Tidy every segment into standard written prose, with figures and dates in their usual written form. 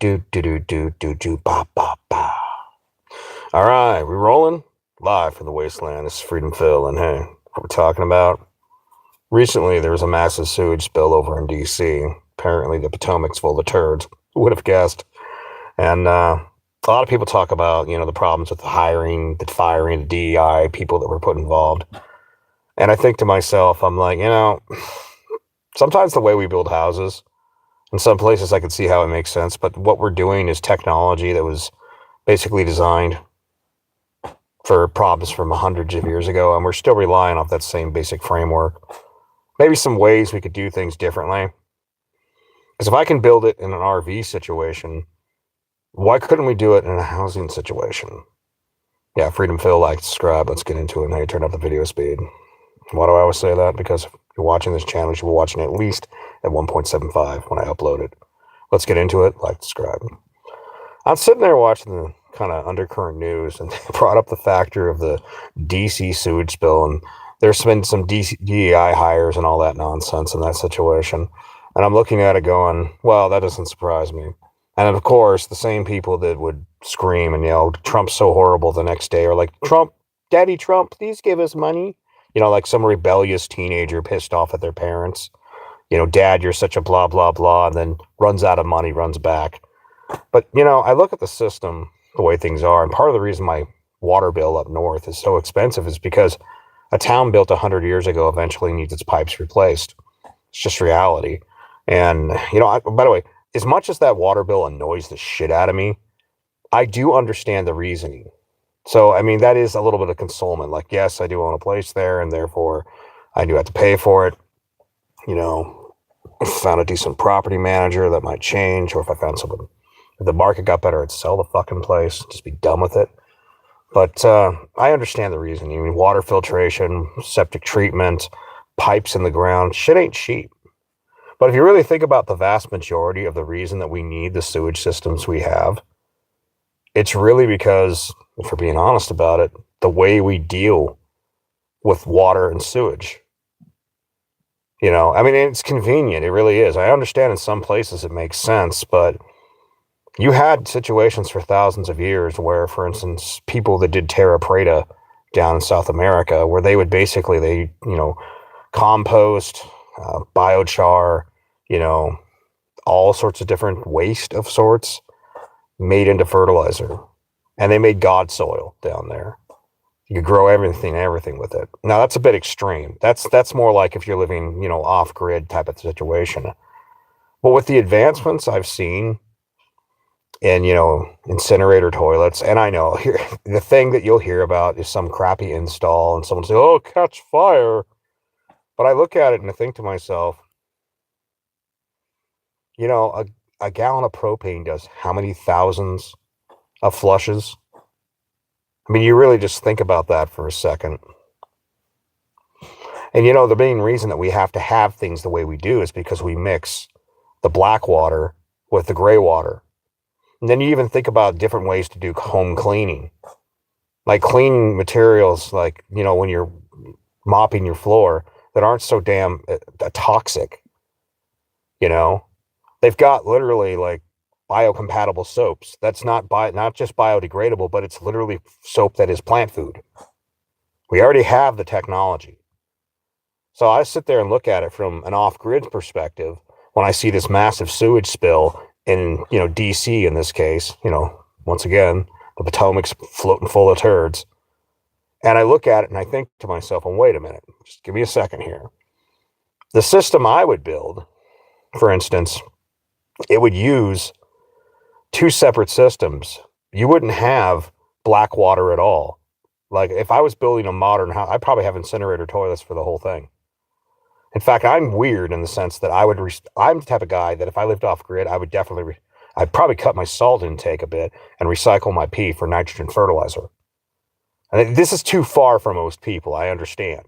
do do do do do do ba ba ba. All right, we rolling live from the wasteland. This is Freedom Phil, and hey, what we're talking about. Recently, there was a massive sewage spill over in D.C. Apparently, the Potomac's full of turds. Who would have guessed? And a lot of people talk about the problems with the hiring, the firing, the DEI people that were put involved. And I think to myself, I'm like, sometimes the way we build houses. In some places, I can see how it makes sense, but what we're doing is technology that was basically designed for problems from hundreds of years ago, and we're still relying off that same basic framework. Maybe some ways we could do things differently. Because if I can build it in an RV situation, why couldn't we do it in a housing situation? Yeah, Freedom Phil, like, subscribe. Let's get into it. Now you turn up the video speed. Why do I always say that? Because if you're watching this channel, you should be watching it at least at 1.75 when I upload it. Let's get into it. Like, subscribe. I'm sitting there watching the kind of undercurrent news, and they brought up the factor of the DC sewage spill, and there's been some DEI hires and all that nonsense in that situation. And I'm looking at it going, well, that doesn't surprise me. And of course, the same people that would scream and yell, Trump's so horrible the next day are like, Trump, Daddy Trump, please give us money. Like some rebellious teenager pissed off at their parents. Dad, you're such a blah, blah, blah, and then runs out of money, runs back. But, I look at the system, the way things are, and part of the reason my water bill up north is so expensive is because a town built 100 years ago eventually needs its pipes replaced. It's just reality. And, by the way, as much as that water bill annoys the shit out of me, I do understand the reasoning. So, I mean, that is a little bit of consolement. Like, yes, I do own a place there, and therefore I do have to pay for it. If I found a decent property manager, that might change. Or if I found someone, if the market got better, I'd sell the fucking place, just be done with it. But I understand the reasoning. I mean, water filtration, septic treatment, pipes in the ground, shit ain't cheap. But if you really think about the vast majority of the reason that we need the sewage systems we have, it's really because, if we're being honest about it, the way we deal with water and sewage. I mean, it's convenient. It really is. I understand in some places it makes sense, but you had situations for thousands of years where, for instance, people that did terra preta down in South America, where they would basically, compost, biochar, all sorts of different waste of sorts made into fertilizer. And they made God soil down there. You could grow everything with it. Now, that's a bit extreme. That's more like if you're living, off-grid type of situation. But with the advancements I've seen in, incinerator toilets, and I know here, the thing that you'll hear about is some crappy install, and someone say, oh, catch fire. But I look at it and I think to myself, a gallon of propane does how many thousands of flushes? I mean, you really just think about that for a second. And, the main reason that we have to have things the way we do is because we mix the black water with the gray water. And then you even think about different ways to do home cleaning. Like cleaning materials, like, when you're mopping your floor, that aren't so damn toxic. They've got literally like biocompatible soaps. That's not just biodegradable, but it's literally soap that is plant food. We already have the technology. So I sit there and look at it from an off-grid perspective when I see this massive sewage spill in, DC in this case, once again, the Potomac's floating full of turds. And I look at it and I think to myself, well, wait a minute, just give me a second here. The system I would build, for instance, it would use two separate systems. You wouldn't have black water at all. Like if I was building a modern house, I'd probably have incinerator toilets for the whole thing. In fact, I'm weird in the sense that I'm the type of guy that if I lived off grid, I would definitely, I'd probably cut my salt intake a bit and recycle my pee for nitrogen fertilizer. And this is too far for most people, I understand.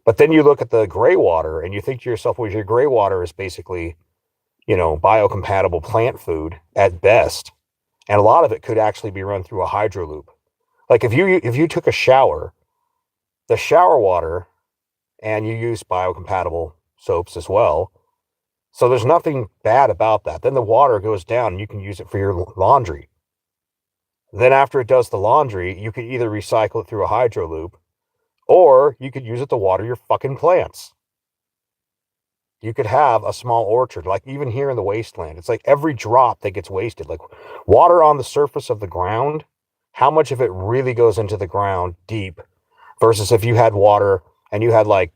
But then you look at the gray water and you think to yourself, well, your gray water is basically, biocompatible plant food at best. And a lot of it could actually be run through a hydro loop. Like if you took a shower, the shower water, and you use biocompatible soaps as well, So there's nothing bad about that. Then the water goes down and you can use it for your laundry. Then after it does the laundry, you could either recycle it through a hydro loop or you could use it to water your fucking plants. You could have a small orchard, like even here in the wasteland. It's like every drop that gets wasted, like water on the surface of the ground, how much of it really goes into the ground deep versus if you had water and you had like,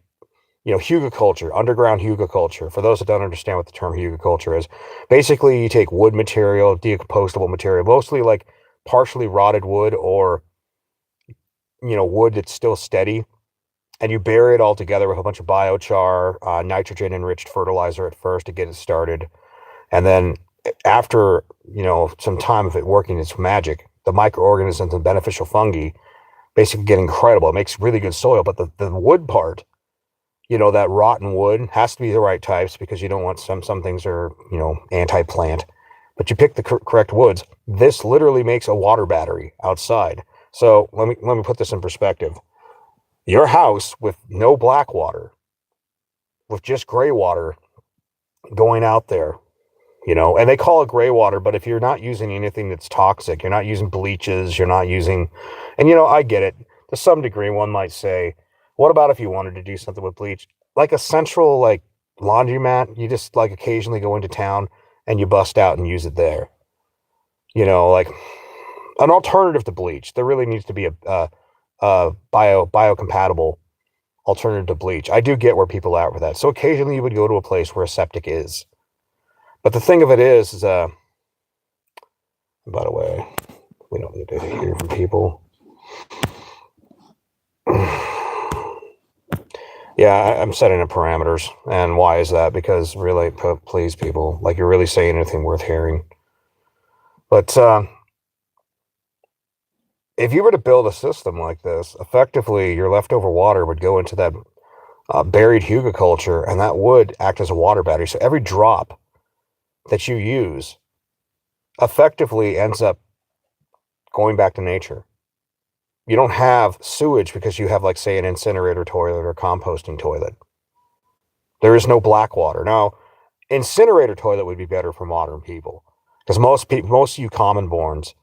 hugelkultur, underground hugelkultur. For those that don't understand what the term hugelkultur is, basically you take wood material, decomposable material, mostly like partially rotted wood or, wood that's still steady, and you bury it all together with a bunch of biochar, nitrogen enriched fertilizer at first to get it started. And then after, some time of it working its magic, the microorganisms and beneficial fungi basically get incredible. It makes really good soil. But the wood part, that rotten wood has to be the right types because you don't want some things are, anti-plant. But you pick the correct woods. This literally makes a water battery outside. So let me put this in perspective. Your house with no black water, with just gray water going out there, and they call it gray water, but if you're not using anything that's toxic, you're not using bleaches, you're not using, and I get it. To some degree, one might say, what about if you wanted to do something with bleach? Like a central, like, laundromat, you just, like, occasionally go into town and you bust out and use it there. Like, an alternative to bleach. There really needs to be a biocompatible alternative to bleach. I do get where people are with that. So occasionally you would go to a place where a septic is. But the thing of it is by the way, we don't need to hear from people. Yeah, I'm setting up parameters. And why is that? Because really, please, people, like, you're really saying anything worth hearing. But if you were to build a system like this, effectively your leftover water would go into that buried hugelkultur, and that would act as a water battery. So every drop that you use effectively ends up going back to nature. You don't have sewage because you have, like, say, an incinerator toilet or composting toilet. There is no black water. Now, incinerator toilet would be better for modern people because most of you common borns,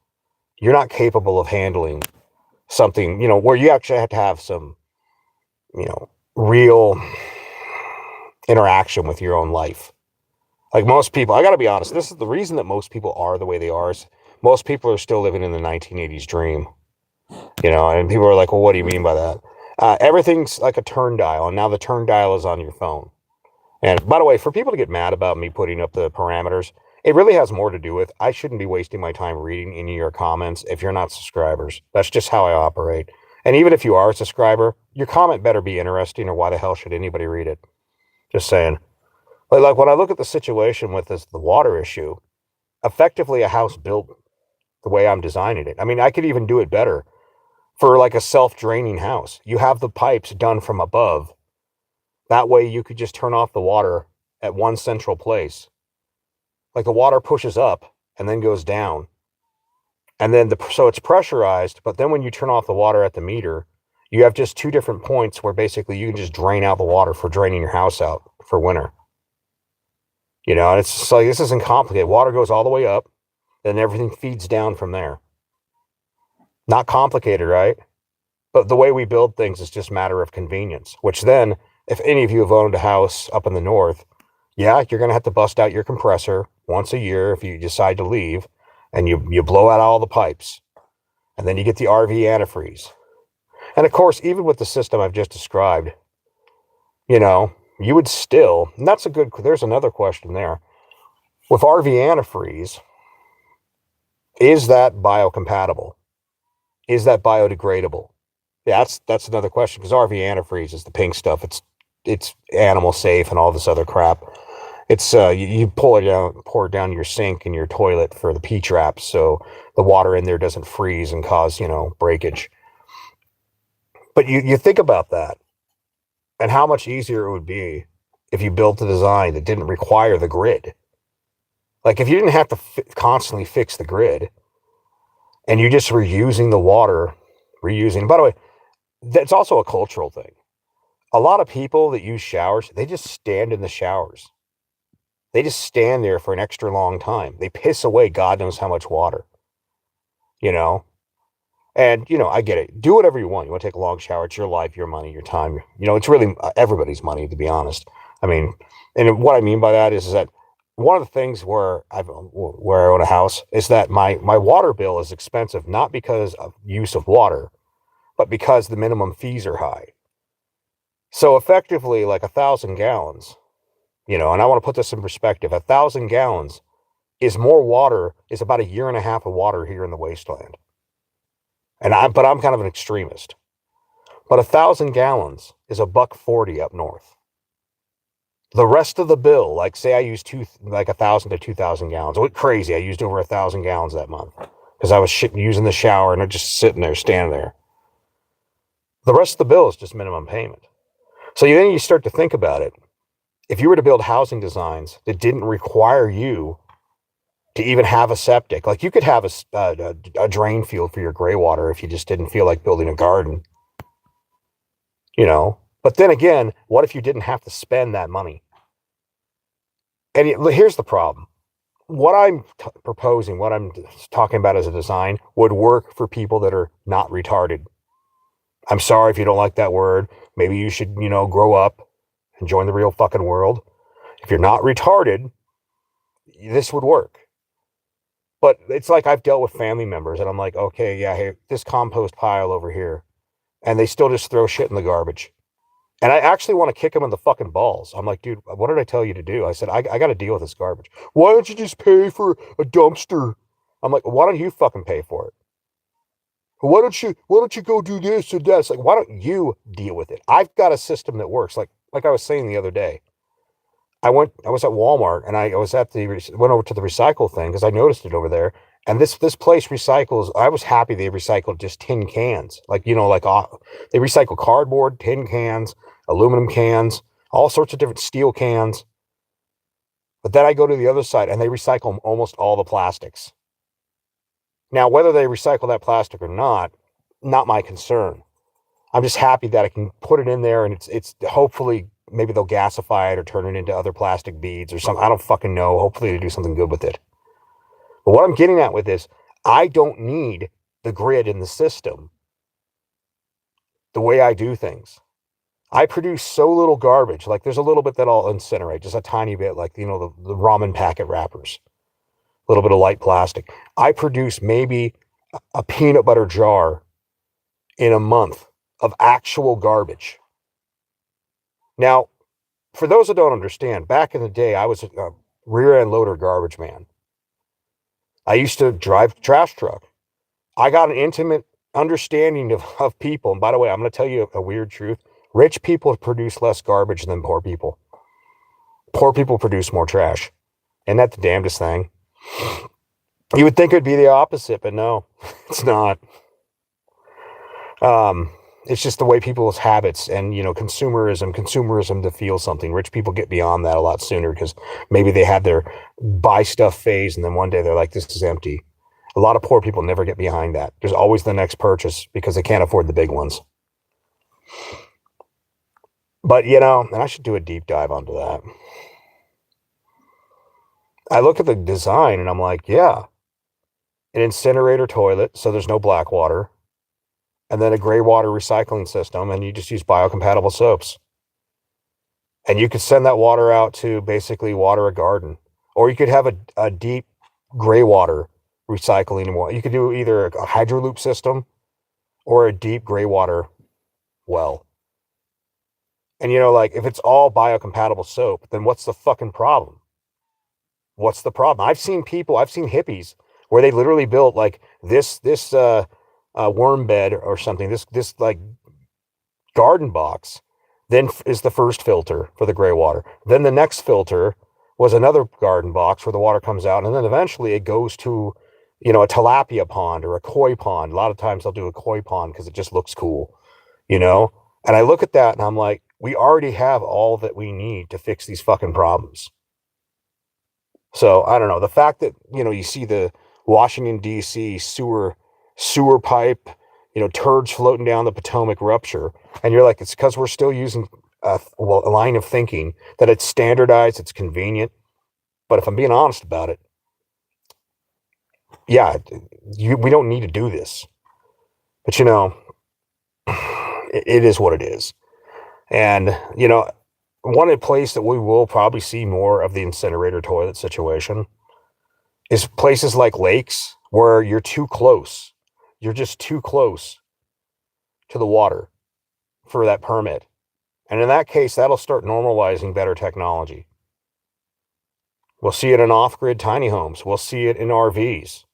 you're not capable of handling something, where you actually have to have some, real interaction with your own life. Like most people, I got to be honest, this is the reason that most people are the way they are. Is most people are still living in the 1980s dream, and people are like, well, what do you mean by that? Everything's like a turn dial, and now the turn dial is on your phone. And by the way, for people to get mad about me putting up the parameters, it really has more to do with I shouldn't be wasting my time reading any of your comments if you're not subscribers. That's just how I operate. And even if you are a subscriber, your comment better be interesting, or why the hell should anybody read it? Just saying. But like when I look at the situation with the water issue, effectively a house built the way I'm designing it. I mean, I could even do it better for like a self-draining house. You have the pipes done from above. That way you could just turn off the water at one central place. Like the water pushes up and then goes down. And then so it's pressurized, but then when you turn off the water at the meter, you have just two different points where basically you can just drain out the water for draining your house out for winter. And it's just like, this isn't complicated. Water goes all the way up, and everything feeds down from there. Not complicated, right? But the way we build things is just a matter of convenience, which then, if any of you have owned a house up in the north, yeah, you're going to have to bust out your compressor once a year if you decide to leave, and you blow out all the pipes. And then you get the RV antifreeze. And of course, even with the system I've just described, you would still, and there's another question there. With RV antifreeze, is that biocompatible? Is that biodegradable? Yeah, that's another question, because RV antifreeze is the pink stuff. It's animal safe and all this other crap. It's you pour it down your sink and your toilet for the P-traps, so the water in there doesn't freeze and cause breakage. But you think about that, and how much easier it would be if you built a design that didn't require the grid. Like if you didn't have to constantly fix the grid, and you just were using the water, reusing. By the way, that's also a cultural thing. A lot of people that use showers, they just stand in the showers. They just stand there for an extra long time. They piss away God knows how much water, you know? And, I get it. Do whatever you want. You want to take a long shower. It's your life, your money, your time. It's really everybody's money, to be honest. I mean, and what I mean by that is that one of the things where I own a house is that my water bill is expensive, not because of use of water, but because the minimum fees are high. So effectively, like 1,000 gallons, and I want to put this in perspective, 1,000 gallons is more water, is about a year and a half of water here in the wasteland. But I'm kind of an extremist. But 1,000 gallons is $1.40 up north. The rest of the bill, like say I used 1,000 to 2,000 gallons. It went crazy. I used over 1,000 gallons that month because I was using the shower and just sitting there, standing there. The rest of the bill is just minimum payment. So then you start to think about it. If you were to build housing designs that didn't require you to even have a septic, like you could have a drain field for your gray water if you just didn't feel like building a garden, But then again, what if you didn't have to spend that money? And here's the problem. What I'm proposing, what I'm talking about as a design would work for people that are not retarded. I'm sorry if you don't like that word. Maybe you should, grow up and join the real fucking world. If you're not retarded, this would work. But it's like I've dealt with family members and I'm like, okay, yeah, hey, this compost pile over here. And they still just throw shit in the garbage. And I actually want to kick them in the fucking balls. I'm like, dude, what did I tell you to do? I said, I got to deal with this garbage. Why don't you just pay for a dumpster? I'm like, why don't you fucking pay for it? Why don't you go do this or that? It's like, why don't you deal with it? I've got a system that works. Like I was saying the other day, I was at Walmart and I went over to the recycle thing because I noticed it over there. And this place recycles. I was happy they recycled just tin cans, they recycle cardboard, tin cans, aluminum cans, all sorts of different steel cans. But then I go to the other side and they recycle almost all the plastics. Now, whether they recycle that plastic or not my concern. I'm just happy that I can put it in there and it's hopefully maybe they'll gasify it or turn it into other plastic beads or something. I don't fucking know. Hopefully they do something good with it. But what I'm getting at with this, I don't need the grid in the system the way I do things. I produce so little garbage. Like there's a little bit that I'll incinerate, just a tiny bit, like, the ramen packet wrappers, a little bit of light plastic. I produce maybe a peanut butter jar in a month of actual garbage. Now, for those that don't understand, back in the day, I was a rear end loader garbage man. I used to drive a trash truck. I got an intimate understanding of people. And by the way, I'm going to tell you a weird truth. Rich people produce less garbage than poor people. Poor people produce more trash. Isn't that the damnedest thing? You would think it'd be the opposite, but no, it's not. It's just the way people's habits and, consumerism to feel something. Rich people get beyond that a lot sooner because maybe they had their buy stuff phase and then one day they're like, this is empty. A lot of poor people never get behind that. There's always the next purchase because they can't afford the big ones. But, and I should do a deep dive onto that. I look at the design and I'm like, yeah, an incinerator toilet, so there's no black water, and then a gray water recycling system, and you just use biocompatible soaps. And you could send that water out to basically water a garden. Or you could have a deep gray water recycling. You could do either a hydroloop system or a deep gray water well. And, if it's all biocompatible soap, then what's the fucking problem? What's the problem? I've seen hippies where they literally built like this worm bed or something, this like garden box, then is the first filter for the gray water. Then the next filter was another garden box where the water comes out. And then eventually it goes to, a tilapia pond or a koi pond. A lot of times they'll do a koi pond because it just looks cool, And I look at that and I'm like, we already have all that we need to fix these fucking problems. So I don't know. The fact that, you see the Washington, D.C. sewer pipe, turds floating down the Potomac rupture. And you're like, it's because we're still using a line of thinking that it's standardized, it's convenient. But if I'm being honest about it, yeah, we don't need to do this. But, it is what it is. And, one place that we will probably see more of the incinerator toilet situation is places like lakes where you're too close. You're just too close to the water for that permit. And in that case, that'll start normalizing better technology. We'll see it in off-grid tiny homes. We'll see it in RVs.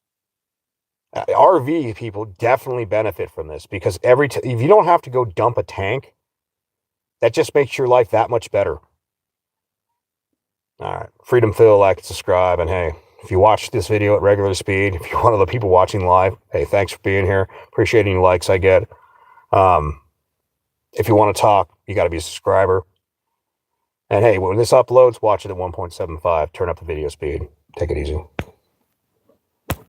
RV people definitely benefit from this because if you don't have to go dump a tank, that just makes your life that much better. All right. Freedom Phil, like and subscribe. And hey, if you watch this video at regular speed, if you're one of the people watching live, hey, thanks for being here. Appreciate any likes I get. If you want to talk, you got to be a subscriber. And hey, when this uploads, watch it at 1.75. Turn up the video speed. Take it easy.